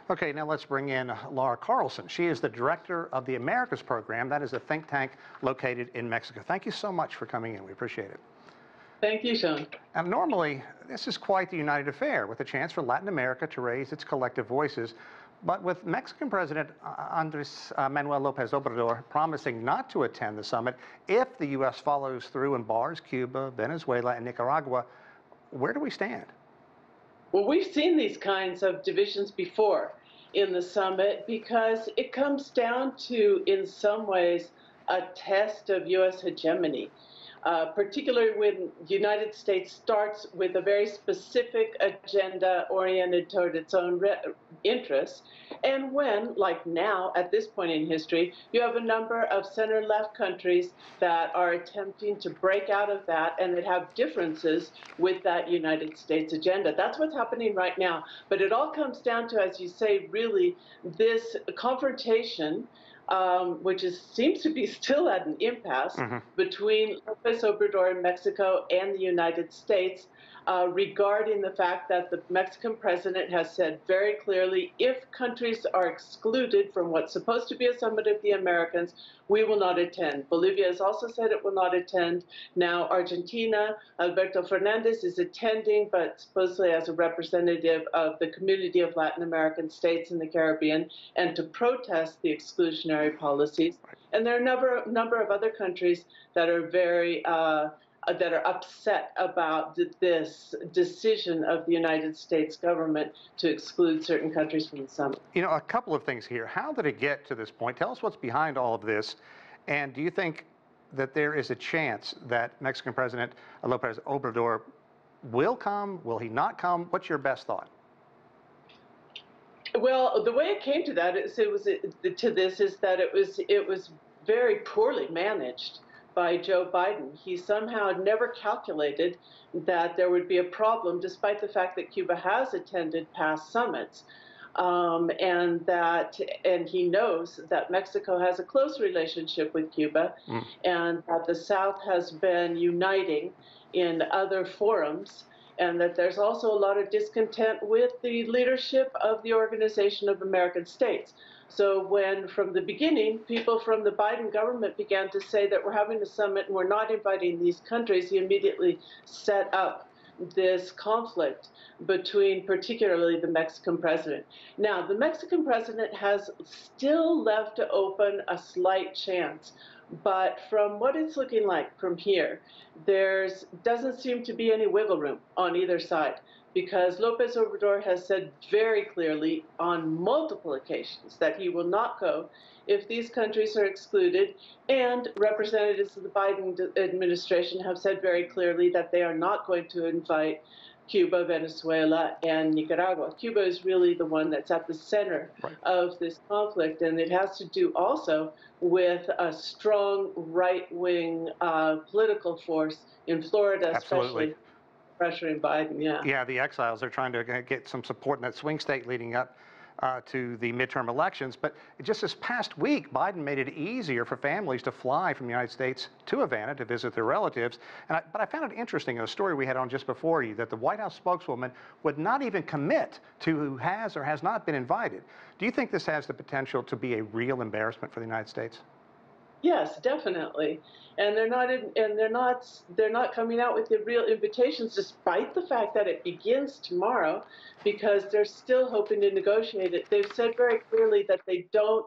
Okay, now let's bring in Laura Carlsen. She is the director of the Americas program. That is a think tank located in Mexico. Thank you so much for coming in. We appreciate it. Thank you, Sean. And normally, this is quite the united affair, with a chance for Latin America to raise its collective voices. But with Mexican President Andres Manuel López Obrador promising not to attend the summit if the U.S. follows through and bars Cuba, Venezuela, and Nicaragua, where do we stand? Well, we've seen these kinds of divisions before in the summit because it comes down to, in some ways, a test of U.S. hegemony. Particularly when the United States starts with a very specific agenda oriented toward its own interests, and when, like now, at this point in history, you have a number of center-left countries that are attempting to break out of that and that have differences with that United States agenda. That's what's happening right now. But it all comes down to, as you say, really this confrontation which seems to be still at an impasse between López Obrador in Mexico and the United States regarding the fact that the Mexican president has said very clearly, if countries are excluded from what's supposed to be a summit of the Americans, we will not attend. Bolivia has also said it will not attend. Now Argentina, Alberto Fernandez is attending, but supposedly as a representative of the community of Latin American states in the Caribbean, and to protest the exclusionary policies. And there are a number of other countries that are very that are upset about this decision of the United States government to exclude certain countries from the summit. You know, a couple of things here. How did it get to this point? Tell us what's behind all of this. And do you think that there is a chance that Mexican President López Obrador will come? Will he not come? What's your best thought? Well, the way it came to that is it was very poorly managed by Joe Biden. He somehow never calculated that there would be a problem, despite the fact that Cuba has attended past summits, and he knows that Mexico has a close relationship with Cuba, and that the South has been uniting in other forums, and that there's also a lot of discontent with the leadership of the Organization of American States. So when, from the beginning, people from the Biden government began to say that we're having a summit and we're not inviting these countries, he immediately set up this conflict between particularly the Mexican president. Now, the Mexican president has still left open a slight chance, but from what it's looking like from here, there doesn't seem to be any wiggle room on either side, because López Obrador has said very clearly on multiple occasions that he will not go if these countries are excluded, and representatives of the Biden administration have said very clearly that they are not going to invite Cuba, Venezuela, and Nicaragua. Cuba is really the one that's at the center of this conflict, and it has to do also with a strong right-wing political force in Florida, especially pressuring Biden. Yeah, the exiles are trying to get some support in that swing state leading up to the midterm elections. But just this past week, Biden made it easier for families to fly from the United States to Havana to visit their relatives. But I found it interesting, a story we had on just before you, that the White House spokeswoman would not even commit to who has or has not been invited. Do you think this has the potential to be a real embarrassment for the United States? Yes, definitely. And they're not coming out with the real invitations, despite the fact that it begins tomorrow, because they're still hoping to negotiate it. They've said very clearly that they don't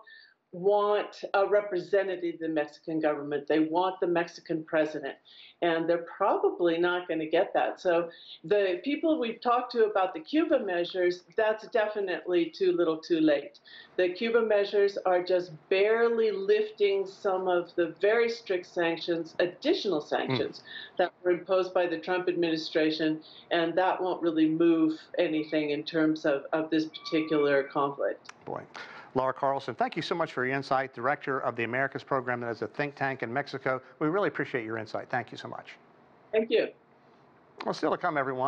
want a representative of the Mexican government. They want the Mexican president, and they're probably not going to get that. So the people we've talked to about the Cuba measures, that's definitely too little too late. The Cuba measures are just barely lifting some of the very strict sanctions, additional sanctions that were imposed by the Trump administration, and that won't really move anything in terms of this particular conflict. Boy. Laura Carlsen, thank you so much for your insight, director of the Americas program that is a think tank in Mexico. We really appreciate your insight. Thank you so much. Thank you. Well, still to come, everyone.